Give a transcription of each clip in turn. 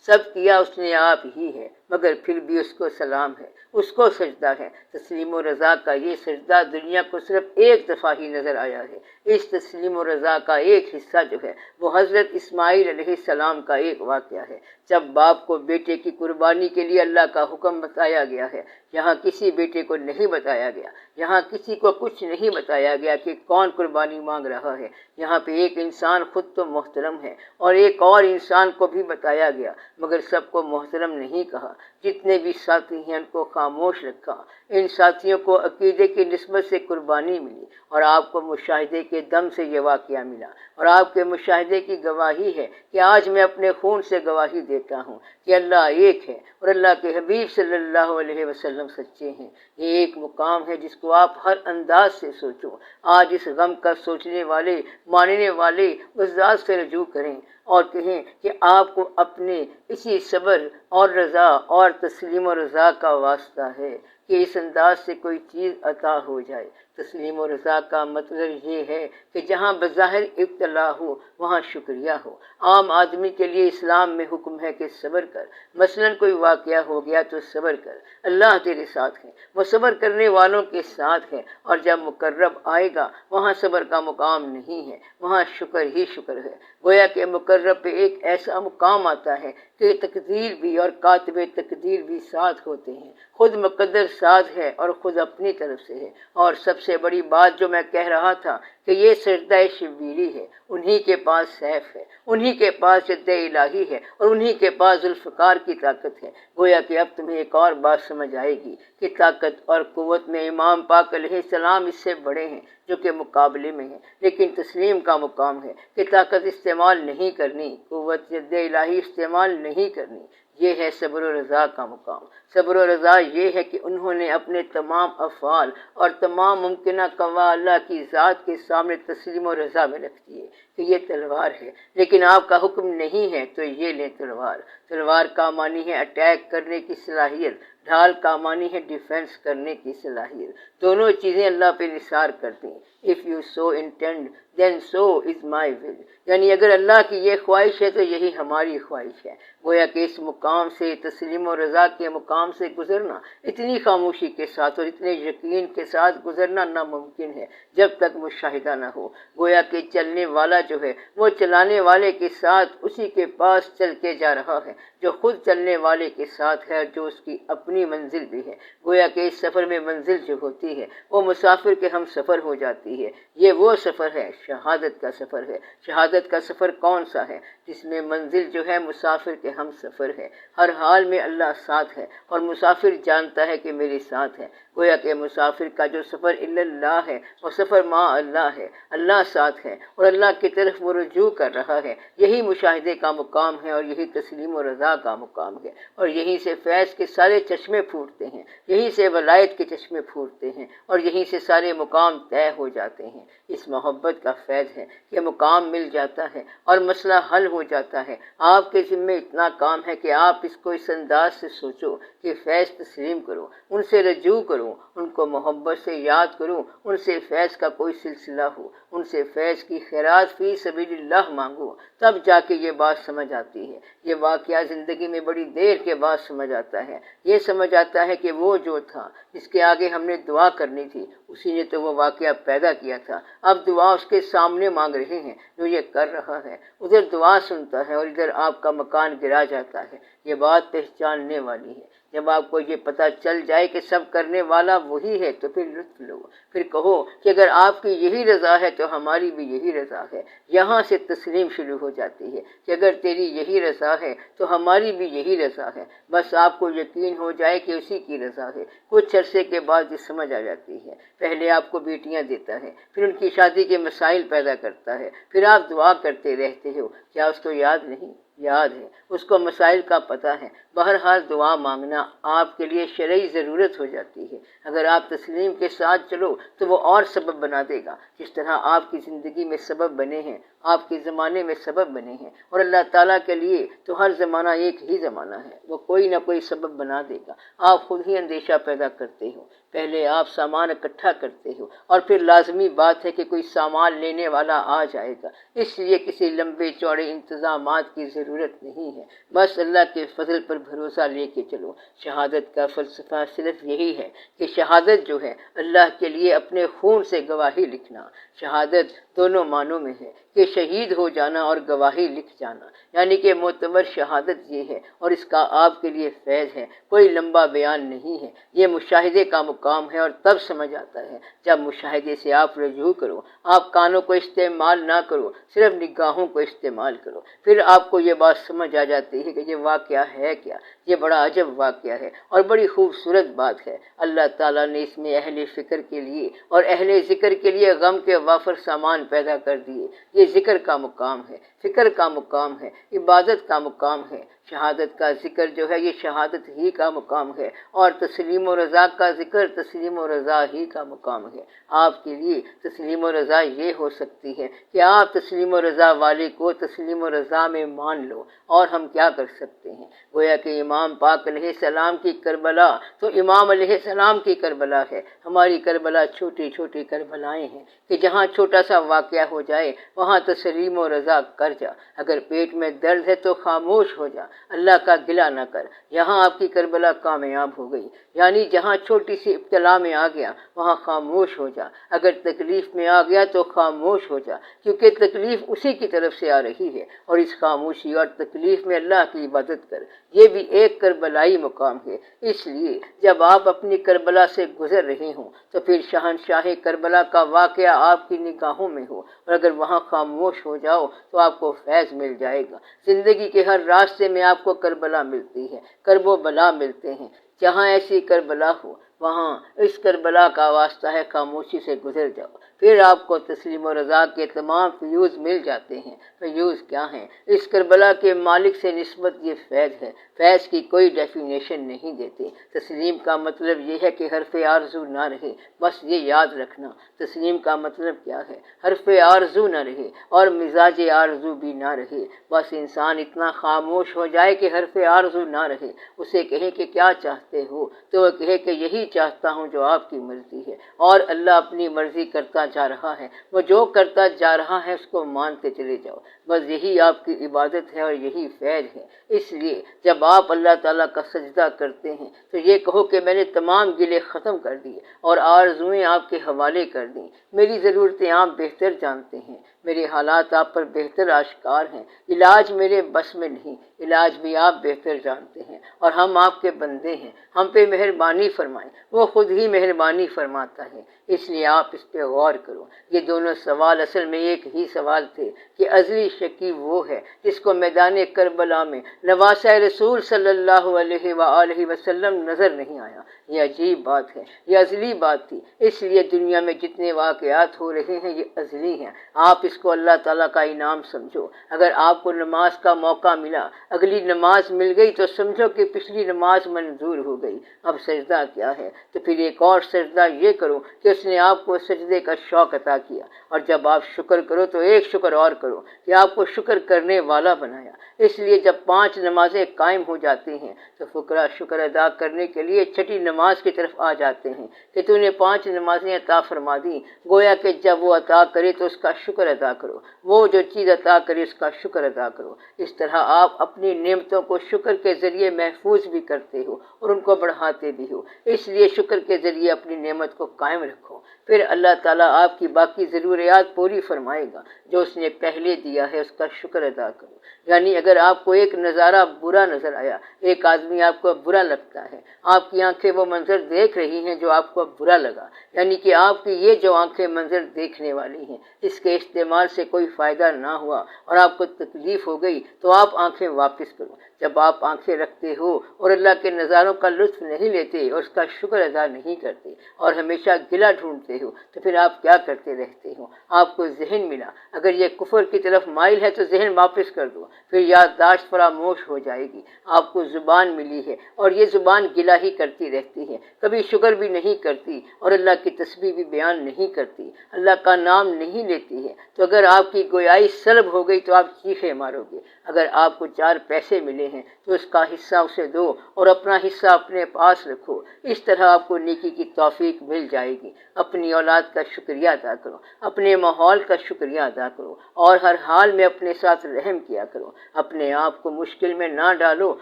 سب کیا اس نے آپ ہی ہے، مگر پھر بھی اس کو سلام ہے، اس کو سجدہ ہے۔ تسلیم و رضا کا یہ سجدہ دنیا کو صرف ایک دفعہ ہی نظر آیا ہے۔ اس تسلیم و رضا کا ایک حصہ جو ہے وہ حضرت اسماعیل علیہ السلام کا ایک واقعہ ہے، جب باپ کو بیٹے کی قربانی کے لیے اللہ کا حکم بتایا گیا ہے۔ یہاں کسی بیٹے کو نہیں بتایا گیا، یہاں کسی کو کچھ نہیں بتایا گیا کہ کون قربانی مانگ رہا ہے۔ یہاں پہ ایک انسان خود تو محترم ہے اور ایک اور انسان کو بھی بتایا گیا، مگر سب کو محترم نہیں کہا۔ جتنے بھی ساتھی ہیں ان کو خاموش رکھا۔ ان ساتھیوں کو عقیدے کی نسبت سے قربانی ملی اور آپ کو مشاہدے کے دم سے یہ واقعہ ملا، اور آپ کے مشاہدے کی گواہی ہے کہ آج میں اپنے خون سے گواہی دیتا ہوں کہ اللہ ایک ہے اور اللہ کے حبیب صلی اللہ علیہ وسلم سچے ہیں۔ یہ ایک مقام ہے جس کو آپ ہر انداز سے سوچو۔ آج اس غم کا سوچنے والے، ماننے والے اس ذات سے رجوع کریں اور کہیں کہ آپ کو اپنے اسی صبر اور رضا اور تسلیم و رضا کا واسطہ ہے کہ اس انداز سے کوئی چیز عطا ہو جائے۔ تسلیم و رضا کا مطلب یہ ہے کہ جہاں بظاہر ابتلا ہو وہاں شکریہ ہو۔ عام آدمی کے لیے اسلام میں حکم ہے کہ صبر کر، مثلا کوئی واقعہ ہو گیا تو صبر کر، اللہ تیرے ساتھ ہے، وہ صبر کرنے والوں کے ساتھ ہے۔ اور جب مقرب آئے گا وہاں صبر کا مقام نہیں ہے، وہاں شکر ہی شکر ہے۔ گویا کہ مقرب پہ ایک ایسا مقام آتا ہے کہ تقدیر بھی اور کاتب تقدیر بھی ساتھ ہوتے ہیں، خود مقدر ساتھ ہے اور خود اپنی طرف سے ہے۔ اور سب سے بڑی بات جو میں کہہ رہا تھا کہ یہ سجدہ شبیلی ہے، انہی کے پاس سیف ہے، انہی کے پاس جد الہی ہے اور انہی کے پاس ذوالفقار کی طاقت ہے۔ گویا کہ اب تمہیں ایک اور بات سمجھ آئے گی کہ طاقت اور قوت میں امام پاک علیہ السلام اس سے بڑے ہیں جو کہ مقابلے میں ہیں، لیکن تسلیم کا مقام ہے کہ طاقت استعمال نہیں کرنی، قوت جد الہی استعمال نہیں کرنی۔ یہ ہے صبر و رضا کا مقام۔ صبر و رضا یہ ہے کہ انہوں نے اپنے تمام افعال اور تمام ممکنہ قوا اللہ کی ذات کے سامنے تسلیم و رضا میں رکھ دیے کہ یہ تلوار ہے، لیکن آپ کا حکم نہیں ہے تو یہ لیں تلوار۔ تلوار کا معنی ہے اٹیک کرنے کی صلاحیت، ڈھال کا معنی ہے ڈیفنس کرنے کی صلاحیت۔ دونوں چیزیں اللہ پہ نثار کرتے ہیں۔ If you so intend, then so is my will۔ یعنی اگر اللہ کی یہ خواہش ہے تو یہی ہماری خواہش ہے۔ گویا کہ اس مقام سے، تسلیم و رضا کے مقام سے گزرنا اتنی خاموشی کے ساتھ اور اتنے یقین کے ساتھ گزرنا ناممکن ہے جب تک مشاہدہ نہ ہو۔ گویا کہ چلنے والا جو ہے وہ چلانے والے کے ساتھ اسی کے پاس چل کے جا رہا ہے جو خود چلنے والے کے ساتھ ہے، جو اس کی اپنی منزل بھی ہے۔ گویا کہ اس سفر میں منزل جو ہوتی ہے وہ مسافر کے ہم سفر ہو جاتی ہے۔ یہ وہ سفر ہے، شہادت کا سفر ہے۔ شہادت کا سفر کون سا ہے؟ جس میں منزل جو ہے مسافر کے ہم سفر ہے۔ ہر حال میں اللہ ساتھ ہے اور مسافر جانتا ہے کہ میرے ساتھ ہے۔ گویا کہ مسافر کا جو سفر اللہ ہے وہ سفر مع اللہ ہے، اللہ ساتھ ہے اور اللہ کی طرف وہ رجوع کر رہا ہے۔ یہی مشاہدے کا مقام ہے اور یہی تسلیم و رضا کا مقام ہے، اور یہیں سے فیض کے سارے چشمے پھوٹتے ہیں، یہیں سے ولایت کے چشمے پھوٹتے ہیں اور یہیں سے سارے مقام طے ہو جاتے ہیں۔ اس محبت کا فیض ہے کہ مقام مل جاتا ہے اور مسئلہ حل ہو جاتا ہے۔ آپ کے ذمے اتنا کام ہے کہ آپ اس کو اس انداز سے سوچو کہ فیض تسلیم کرو، ان سے رجوع کرو، ان کو محبت سے یاد کرو، ان سے فیض کا کوئی سلسلہ ہو، ان سے فیض کی خیرات فی سبیل اللہ مانگو، تب جا کے یہ بات سمجھ آتی ہے۔ یہ واقعہ زندگی میں بڑی دیر کے بعد سمجھ آتا ہے۔ یہ سمجھ آتا ہے کہ وہ جو تھا جس کے آگے ہم نے دعا کرنی تھی اسی نے تو وہ واقعہ پیدا کیا تھا۔ اب دعا اس کے سامنے مانگ رہے ہیں جو یہ کر رہا ہے، ادھر دعا سنتا ہے اور ادھر آپ کا مکان گرا جاتا ہے۔ یہ بات پہچاننے والی ہے۔ جب آپ کو یہ پتہ چل جائے کہ سب کرنے والا وہی ہے تو پھر لطف لو، پھر کہو کہ اگر آپ کی یہی رضا ہے تو ہماری بھی یہی رضا ہے۔ یہاں سے تسلیم شروع ہو جاتی ہے کہ اگر تیری یہی رضا ہے تو ہماری بھی یہی رضا ہے۔ بس آپ کو یقین ہو جائے کہ اسی کی رضا ہے۔ کچھ عرصے کے بعد یہ سمجھ آ جاتی ہے۔ پہلے آپ کو بیٹیاں دیتا ہے، پھر ان کی شادی کے مسائل پیدا کرتا ہے، پھر آپ دعا کرتے رہتے ہو۔ کیا اس کو یاد نہیں؟ یاد ہے، اس کو مسائل کا پتہ ہے۔ بہرحال دعا مانگنا آپ کے لیے شرعی ضرورت ہو جاتی ہے۔ اگر آپ تسلیم کے ساتھ چلو تو وہ اور سبب بنا دے گا۔ جس طرح آپ کی زندگی میں سبب بنے ہیں آپ کے زمانے میں سبب بنے ہیں، اور اللہ تعالیٰ کے لیے تو ہر زمانہ ایک ہی زمانہ ہے، وہ کوئی نہ کوئی سبب بنا دے گا۔ آپ خود ہی اندیشہ پیدا کرتے ہو، پہلے آپ سامان اکٹھا کرتے ہو اور پھر لازمی بات ہے کہ کوئی سامان لینے والا آ جائے گا، اس لیے کسی لمبے چوڑے انتظامات کی ضرورت نہیں ہے، بس اللہ کے فضل پر بھروسہ لے کے چلو۔ شہادت کا فلسفہ صرف یہی ہے کہ شہادت جو ہے اللہ کے لیے اپنے خون سے گواہی لکھنا۔ شہادت دونوں معنوں میں ہے کہ شہید ہو جانا اور گواہی لکھ جانا، یعنی کہ معتبر شہادت یہ ہے، اور اس کا آپ کے لیے فیض ہے، کوئی لمبا بیان نہیں ہے، یہ مشاہدے کا مقام ہے، اور تب سمجھ آتا ہے جب مشاہدے سے آپ رجوع کرو، آپ کانوں کو استعمال نہ کرو، صرف نگاہوں کو استعمال کرو، پھر آپ کو یہ بات سمجھ آ جاتی ہے کہ یہ واقعہ ہے کیا، یہ بڑا عجب واقعہ ہے اور بڑی خوبصورت بات ہے۔ اللہ تعالیٰ نے اس میں اہل فکر کے لیے اور اہل ذکر کے لیے غم کے وافر سامان پیدا کر دیے۔ یہ ذکر کا مقام ہے، فکر کا مقام ہے، عبادت کا مقام ہے۔ شہادت کا ذکر جو ہے یہ شہادت ہی کا مقام ہے، اور تسلیم و رضا کا ذکر تسلیم و رضا ہی کا مقام ہے۔ آپ کے لیے تسلیم و رضا یہ ہو سکتی ہے کہ آپ تسلیم و رضا والے کو تسلیم و رضا میں مان لو، اور ہم کیا کر سکتے ہیں؟ گویا کہ امام پاک علیہ السلام کی کربلا تو امام علیہ السلام کی کربلا ہے، ہماری کربلا چھوٹی چھوٹی کربلائیں ہیں کہ جہاں چھوٹا سا واقعہ ہو جائے وہاں تسلیم و رضا کر جا، اگر پیٹ میں درد ہے تو خاموش ہو جا، اللہ کا گلہ نہ کر۔ یہاں آپ کی کربلا کامیاب ہو گئی، یعنی جہاں چھوٹی سی ابتلا میں آ گیا وہاں خاموش ہو جا، اگر تکلیف میں آ گیا تو خاموش ہو جا، کیونکہ تکلیف اسی کی طرف سے آ رہی ہے، اور اس خاموشی اور تکلیف میں اللہ کی عبادت کر، یہ بھی ایک کربلائی مقام ہے۔ اس لیے جب آپ اپنی کربلا سے گزر رہے ہوں تو پھر شہنشاہ کربلا کا واقعہ آپ کی نگاہوں میں ہو، اور اگر وہاں خاموش ہو جاؤ تو آپ کو فیض مل جائے گا۔ زندگی کے ہر راستے میں آپ کو کربلا ملتی ہے، کرب و بلا ملتے ہیں، جہاں ایسی کربلا ہو وہاں اس کربلا کا واسطہ ہے خاموشی سے گزر جاؤ، پھر آپ کو تسلیم و رضا کے تمام فیوز مل جاتے ہیں۔ فیوز کیا ہیں؟ اس کربلا کے مالک سے نسبت یہ فیض ہے، فیض کی کوئی ڈیفینیشن نہیں دیتے۔ تسلیم کا مطلب یہ ہے کہ حرف آرزو نہ رہے، بس یہ یاد رکھنا۔ تسلیم کا مطلب کیا ہے؟ حرف آرزو نہ رہے اور مزاج آرزو بھی نہ رہے، بس انسان اتنا خاموش ہو جائے کہ حرف آرزو نہ رہے، اسے کہے کہ کیا چاہتے ہو تو وہ کہے کہ یہی چاہتا ہوں جو آپ کی مرضی ہے، اور اللہ اپنی مرضی کرتا جا رہا ہے، وہ جو کرتا جا رہا ہے اس کو مانتے چلے جاؤ، بس یہی آپ کی عبادت ہے اور یہی فیض ہے۔ اس لیے جب آپ اللہ تعالیٰ کا سجدہ کرتے ہیں تو یہ کہو کہ میں نے تمام گلے ختم کر دیے اور آرزوئیں آپ کے حوالے کر دیں، میری ضرورتیں آپ بہتر جانتے ہیں، میرے حالات آپ پر بہتر آشکار ہیں، علاج میرے بس میں نہیں، علاج بھی آپ بہتر جانتے ہیں، اور ہم آپ کے بندے ہیں، ہم پہ مہربانی فرمائیں، وہ خود ہی مہربانی فرماتا ہے۔ اس لیے آپ اس پہ غور کرو۔ یہ دونوں سوال اصل میں ایک ہی سوال تھے کہ ازلی شقی وہ ہے جس کو میدان کربلا میں نواسۂ رسول صلی اللہ علیہ وآلہ وسلم نظر نہیں آیا۔ یہ عجیب بات ہے، یہ ازلی بات تھی، اس لیے دنیا میں جتنے واقعات ہو رہے ہیں یہ ازلی ہیں۔ آپ اس کو اللہ تعالیٰ کا انعام سمجھو۔ اگر آپ کو نماز کا موقع ملا، اگلی نماز مل گئی تو سمجھو کہ پچھلی نماز منظور ہو گئی۔ اب سجدہ کیا ہے؟ تو پھر ایک اور سجدہ یہ کرو کہ اس نے آپ کو سجدے کا شوق عطا کیا، اور جب آپ شکر کرو تو ایک شکر اور کرو کہ آپ کو شکر کرنے والا بنایا۔ اس لیے جب 5 نمازیں قائم ہو جاتی ہیں تو فقراء شکر ادا کرنے کے لیے چھٹی نماز کی طرف آ جاتے ہیں کہ تو نے 5 نمازیں عطا فرما دی، گویا کہ جب وہ عطا کرے تو اس کا شکر ادا کرو، وہ جو چیز عطا کرے اس کا شکر ادا کرو۔ اس طرح آپ اپنی نعمتوں کو شکر کے ذریعے محفوظ بھی کرتے ہو اور ان کو بڑھاتے بھی ہو، اس لیے شکر کے ذریعے اپنی نعمت کو قائم رکھو، پھر اللہ تعالیٰ آپ کی باقی ضروریات پوری فرمائے گا۔ جو اس نے پہلے دیا ہے اس کا شکر ادا کرو۔ یعنی اگر آپ کو ایک نظارہ برا نظر آیا، ایک آدمی آپ کو برا لگتا ہے، آپ کی آنکھیں وہ منظر دیکھ رہی ہیں جو آپ کو برا لگا، یعنی کہ آپ کی یہ جو آنکھیں منظر دیکھنے والی ہیں اس کے استعمال سے کوئی فائدہ نہ ہوا اور آپ کو تکلیف ہو گئی تو آپ آنکھیں واپس کرو۔ جب آپ آنکھیں رکھتے ہو اور اللہ کے نظاروں کا لطف نہیں لیتے اور اس کا شکر ادا نہیں کرتے اور ہمیشہ گلہ ڈھونڈتے ہو تو پھر آپ کیا کرتے رہتے ہو؟ آپ کو ذہن ملا، اگر یہ کفر کی طرف مائل ہے تو ذہن واپس کر دو، پھر یادداشت فراموش ہو جائے گی۔ آپ کو زبان ملی ہے اور یہ زبان گلہ ہی کرتی رہتی ہے، کبھی شکر بھی نہیں کرتی اور اللہ کی تسبیح بھی بیان نہیں کرتی، اللہ کا نام نہیں لیتی ہے، تو اگر آپ کی گویائی سلب ہو گئی تو آپ چیخیں مارو گے۔ اگر آپ کو 4 پیسے ملے ہیں تو اس کا حصہ اسے دو اور اپنا حصہ اپنے پاس رکھو، اس طرح آپ کو نیکی کی توفیق مل جائے گی۔ اپنی اولاد کا شکریہ ادا کرو، اپنے ماحول کا شکریہ ادا کرو اور ہر حال میں اپنے ساتھ رحم کیا کرو۔ اپنے آپ کو مشکل میں نہ ڈالو،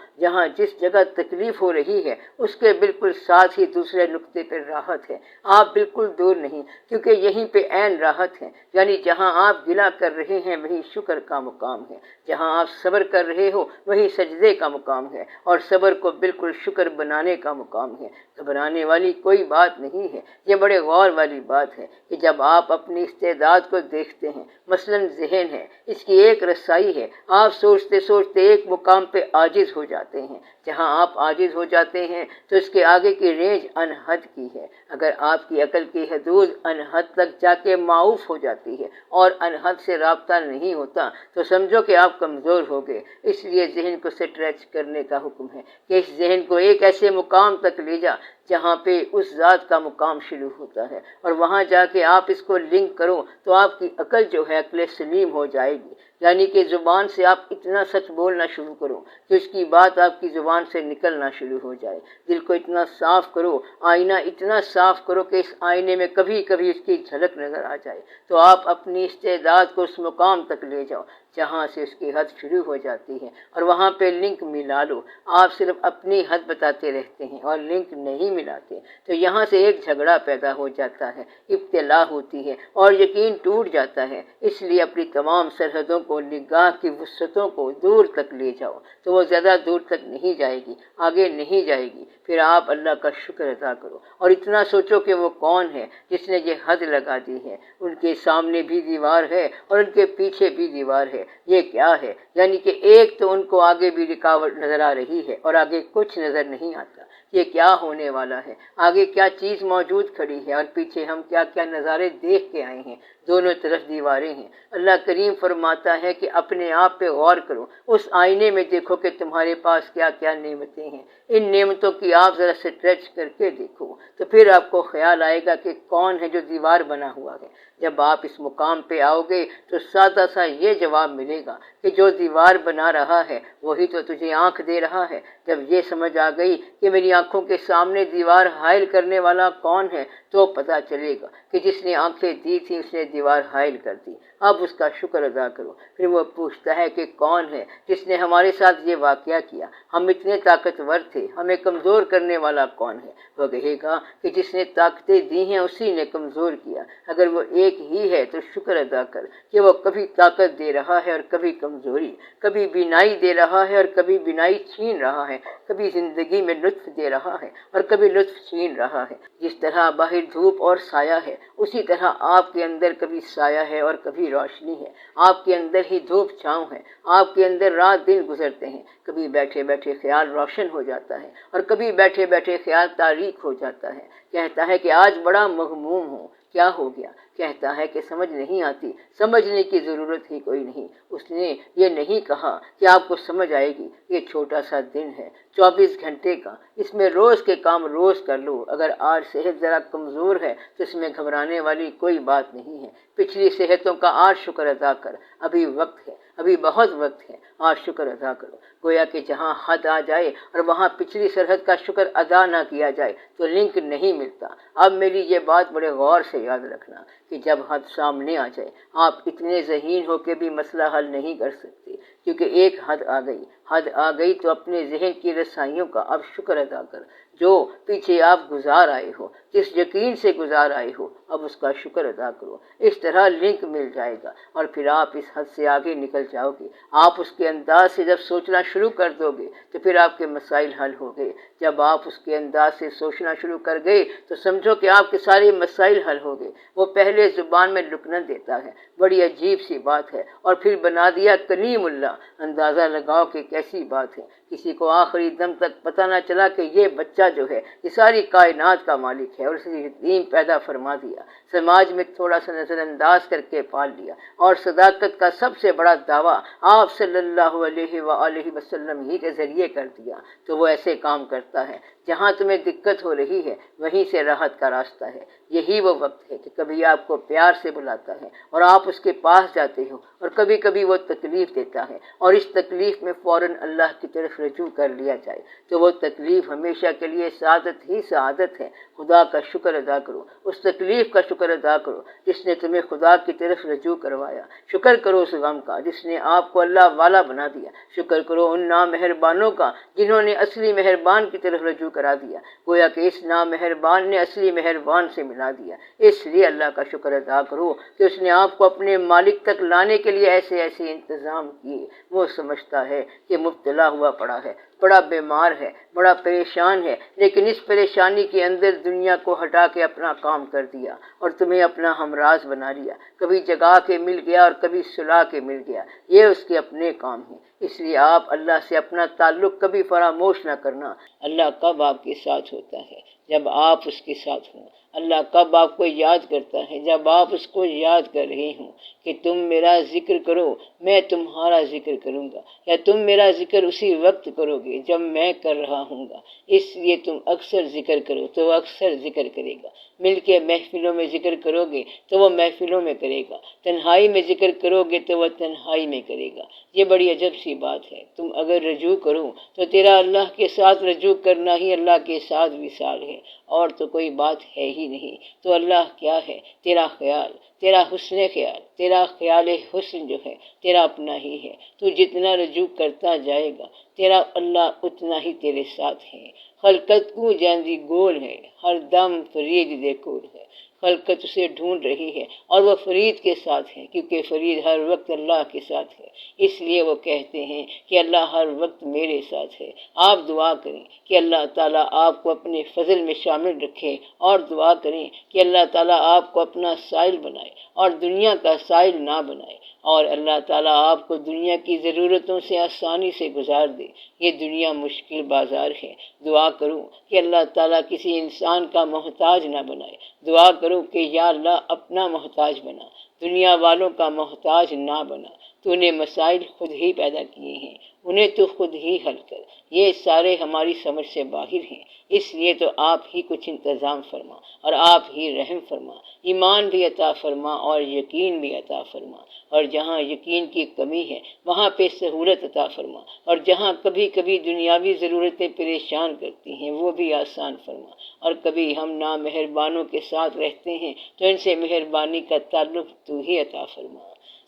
جہاں جس جگہ تکلیف ہو رہی ہے اس کے بالکل ساتھ ہی دوسرے نقطے پر راحت ہے، آپ بالکل دور نہیں، کیونکہ یہیں پہ عین راحت ہے، یعنی جہاں آپ گلہ کر رہے ہیں وہیں شکر کا مقام ہے، جہاں آپ صبر کر رہے ہو وہیں سجدے کا مقام ہے اور صبر کو بالکل شکر بنانے کا مقام ہے۔ گھبرانے والی کوئی بات نہیں ہے، یہ بڑے غور والی بات ہے کہ جب آپ اپنی استعداد کو دیکھتے ہیں، مثلا ذہن ہے، اس کی ایک رسائی ہے، آپ سوچتے سوچتے ایک مقام پہ عاجز ہو جاتے ہیں، جہاں آپ عاجز ہو جاتے ہیں تو اس کے آگے کی رینج انحد کی ہے۔ اگر آپ کی عقل کی حدود انحد تک جا کے معاف ہو جاتی ہے اور انحد سے رابطہ نہیں ہوتا تو سمجھو کہ آپ کمزور ہو گئے۔ اس لیے ذہن کو سٹریچ کرنے کا حکم ہے کہ اس ذہن کو ایک ایسے مقام تک لے جا جہاں پہ اس ذات کا مقام شروع ہوتا ہے، اور وہاں جا کے آپ اس کو لنک کرو تو آپ کی عقل جو ہے عقل سلیم ہو جائے گی، یعنی کہ زبان سے آپ اتنا سچ بولنا شروع کرو کہ اس کی بات آپ کی زبان سے نکلنا شروع ہو جائے۔ دل کو اتنا صاف کرو، آئینہ اتنا صاف کرو کہ اس آئینے میں کبھی کبھی اس کی جھلک نظر آ جائے، تو آپ اپنی استعداد کو اس مقام تک لے جاؤ جہاں سے اس کی حد شروع ہو جاتی ہے اور وہاں پہ لنک ملا لو۔ آپ صرف اپنی حد بتاتے رہتے ہیں اور لنک نہیں ملاتے، تو یہاں سے ایک جھگڑا پیدا ہو جاتا ہے، ابتلا ہوتی ہے اور یقین ٹوٹ جاتا ہے۔ اس لیے اپنی تمام سرحدوں کو، نگاہ کی وسعتوں کو دور تک لے جاؤ، تو وہ زیادہ دور تک نہیں جائے گی، آگے نہیں جائے گی۔ پھر آپ اللہ کا شکر ادا کرو اور اتنا سوچو کہ وہ کون ہے جس نے یہ حد لگا دی ہے، ان کے سامنے بھی دیوار ہے اور ان کے پیچھے بھی دیوار ہے، یہ کیا ہے؟ یعنی کہ ایک تو ان کو آگے بھی رکاوٹ نظر آ رہی ہے اور آگے کچھ نظر نہیں آتا، یہ کیا ہونے والا ہے؟ آگے کیا چیز موجود کھڑی ہے اور پیچھے ہم کیا کیا نظارے دیکھ کے آئے ہیں؟ دونوں طرف دیواریں ہیں۔ اللہ کریم فرماتا ہے کہ اپنے آپ پہ غور کرو، اس آئینے میں دیکھو کہ تمہارے پاس کیا کیا نعمتیں ہیں، ان نعمتوں کی آپ ذرا سٹریچ کر کے دیکھو، تو پھر آپ کو خیال آئے گا کہ کون ہے جو دیوار بنا ہوا ہے۔ جب آپ اس مقام پہ آؤ گے تو سادہ سا یہ جواب ملے گا کہ جو دیوار بنا رہا ہے وہی تو تجھے آنکھ دے رہا ہے۔ جب یہ سمجھ آ گئی کہ میری آنکھوں کے سامنے دیوار حائل کرنے والا کون ہے تو پتہ چلے گا کہ جس نے آنکھیں دی تھی اس نے دیوار حائل کر دی۔ اب اس کا شکر ادا کرو۔ پھر وہ پوچھتا ہے کہ کون ہے جس نے ہمارے ساتھ یہ واقعہ کیا، ہم اتنے طاقتور تھے، ہمیں کمزور کرنے والا کون ہے؟ وہ کہے گا کہ جس نے طاقتیں دی ہیں اسی نے کمزور کیا۔ اگر وہ ایک ہی ہے تو شکر ادا کر کہ وہ کبھی طاقت دے رہا ہے اور کبھی کمزوری، کبھی بینائی دے رہا ہے اور کبھی بینائی چھین رہا ہے، کبھی زندگی میں لطف دے رہا ہے اور کبھی لطف چھین رہا ہے۔ جس طرح باہر دھوپ اور سایہ ہے اسی طرح آپ کے اندر کبھی سایہ ہے اور کبھی روشنی ہے، آپ کے اندر ہی دھوپ چھاؤں ہے، آپ کے اندر رات دن گزرتے ہیں، کبھی بیٹھے بیٹھے خیال روشن ہو جاتا ہے اور کبھی بیٹھے بیٹھے خیال تاریک ہو جاتا ہے۔ کہتا ہے کہ آج بڑا مغموم ہوں، کیا ہو گیا؟ کہتا ہے کہ سمجھ نہیں آتی، سمجھنے کی ضرورت ہی کوئی نہیں۔ اس نے یہ نہیں کہا کہ آپ کو سمجھ آئے گی، یہ چھوٹا سا دن ہے 24 گھنٹے کا، اس میں روز کے کام روز کر لو۔ اگر آج صحت ذرا کمزور ہے تو اس میں گھبرانے والی کوئی بات نہیں ہے، پچھلی صحتوں کا آج شکر ادا کر، ابھی وقت ہے، ابھی بہت وقت ہے، آج شکر ادا کرو۔ گویا کہ جہاں حد آ جائے اور وہاں پچھلی سرحد کا شکر ادا نہ کیا جائے تو لنک نہیں ملتا۔ اب میری یہ بات بڑے غور سے یاد رکھنا کہ جب حد سامنے آ جائے آپ اتنے ذہین ہو کے بھی مسئلہ حل نہیں کر سکتے، کیونکہ ایک حد آ گئی۔ حد آ گئی تو اپنے ذہن کی رسائیوں کا اب شکر ادا کر، جو پیچھے آپ گزار آئے ہو، جس یقین سے گزار آئے ہو، اب اس کا شکر ادا کرو۔ اس طرح لنک مل جائے گا اور پھر آپ اس حد سے آگے نکل جاؤ گے۔ آپ اس کے انداز سے جب سوچنا شروع کر دو گے تو پھر آپ کے مسائل حل ہو گئے۔ جب آپ اس کے انداز سے سوچنا شروع کر گئے تو سمجھو کہ آپ کے سارے مسائل حل ہو گئے۔ وہ پہلے زبان میں لکنن دیتا ہے، بڑی عجیب سی بات ہے، اور پھر بنا دیا کلیم اللہ۔ اندازہ لگاؤ کہ کیا ایسی بات ہے، کسی کو آخری دم تک پتہ نہ چلا کہ یہ بچہ جو ہے یہ ساری کائنات کا مالک ہے، اور اسے یتیم پیدا فرما دیا، سماج میں تھوڑا سا نظر انداز کر کے پال لیا، اور صداقت کا سب سے بڑا دعویٰ آپ صلی اللہ علیہ وآلہ وسلم ہی کے ذریعے کر دیا، تو وہ ایسے کام کرتا ہے۔ جہاں تمہیں دقت ہو رہی ہے وہیں سے راحت کا راستہ ہے۔ یہی وہ وقت ہے کہ کبھی آپ کو پیار سے بلاتا ہے اور آپ اس کے پاس جاتے ہو، اور کبھی کبھی وہ تکلیف دیتا ہے اور اس تکلیف میں فوراً اللہ کی طرف رجوع کر لیا جائے تو وہ تکلیف ہمیشہ کے لیے سعادت ہی سعادت ہے۔ خدا کا شکر ادا کرو، اس تکلیف کا شکر ادا کرو جس نے تمہیں خدا کی طرف رجوع کروایا۔ شکر کرو اس غم کا جس نے آپ کو اللہ والا بنا دیا۔ شکر کرو ان نامہربانوں کا جنہوں نے اصلی مہربان کی طرف رجوع کرا دیا، گویا کہ اس نامہربان نے اصلی مہربان سے ملا دیا۔ اس لیے اللہ کا شکر ادا کرو کہ اس نے آپ کو اپنے مالک تک لانے کے لیے ایسے ایسے انتظام کیے۔ وہ سمجھتا ہے کہ مبتلا ہوا پڑا ہے، بڑا بیمار ہے، بڑا پریشان ہے، لیکن اس پریشانی کے اندر دنیا کو ہٹا کے اپنا کام کر دیا اور تمہیں اپنا ہمراز بنا لیا، کبھی جگا کے مل گیا اور کبھی سلا کے مل گیا۔ یہ اس کے اپنے کام ہیں، اس لیے آپ اللہ سے اپنا تعلق کبھی فراموش نہ کرنا۔ اللہ کب آپ کے ساتھ ہوتا ہے؟ جب آپ اس کے ساتھ ہوں۔ اللہ کب آپ کو یاد کرتا ہے؟ جب آپ اس کو یاد کر رہے ہوں کہ تم میرا ذکر کرو میں تمہارا ذکر کروں گا، یا تم میرا ذکر اسی وقت کرو گے جب میں کر رہا ہوں گا۔ اس لیے تم اکثر ذکر کرو تو وہ اکثر ذکر کرے گا، مل کے محفلوں میں ذکر کرو گے تو وہ محفلوں میں کرے گا، تنہائی میں ذکر کرو گے تو وہ تنہائی میں کرے گا۔ یہ بڑی عجب سی بات ہے، تم اگر رجوع کرو تو تیرا اللہ کے ساتھ رجوع کرنا ہی اللہ کے ساتھ وصال ہے، اور تو کوئی بات ہے ہی نہیں۔ تو اللہ کیا ہے؟ تیرا خیال، تیرا حسن خیال، تیرا خیال حسن جو ہے تیرا اپنا ہی ہے۔ تو جتنا رجوع کرتا جائے گا تیرا اللہ اتنا ہی تیرے ساتھ ہے۔ خلقت کو جاندی گول ہے، ہر دم فرید دے کول ہے۔ خلقت اسے ڈھونڈ رہی ہے اور وہ فرید کے ساتھ ہے، کیونکہ فرید ہر وقت اللہ کے ساتھ ہے۔ اس لیے وہ کہتے ہیں کہ اللہ ہر وقت میرے ساتھ ہے۔ آپ دعا کریں کہ اللہ تعالیٰ آپ کو اپنے فضل میں شامل رکھے، اور دعا کریں کہ اللہ تعالیٰ آپ کو اپنا سائل بنائے اور دنیا کا سائل نہ بنائے، اور اللہ تعالیٰ آپ کو دنیا کی ضرورتوں سے آسانی سے گزار دے۔ یہ دنیا مشکل بازار ہے۔ دعا کروں کہ اللہ تعالیٰ کسی انسان کا محتاج نہ بنائے۔ دعا کروں کہ یا اللہ اپنا محتاج بنا، دنیا والوں کا محتاج نہ بنا۔ تو نے مسائل خود ہی پیدا کیے ہیں، انہیں تو خود ہی حل کر۔ یہ سارے ہماری سمجھ سے باہر ہیں، اس لیے تو آپ ہی کچھ انتظام فرما اور آپ ہی رحم فرما، ایمان بھی عطا فرما اور یقین بھی عطا فرما، اور جہاں یقین کی کمی ہے وہاں پہ سہولت عطا فرما، اور جہاں کبھی کبھی دنیاوی ضرورتیں پریشان کرتی ہیں وہ بھی آسان فرما، اور کبھی ہم نامہربانوں کے ساتھ رہتے ہیں تو ان سے مہربانی کا تعلق تو ہی عطا فرما۔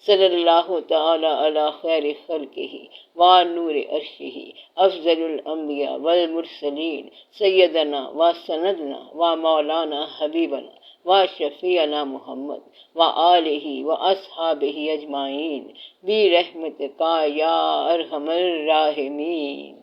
صلی اللہ تعالی علی خیر خلقہ و نور عرشہ افضل الانبیاء والمرسلین سیدنا و سندنا و مولانا حبیبنا و شفیعنا محمد و آلہ و اصحابہ اجمعین برحمتک یا ارحم الراحمین۔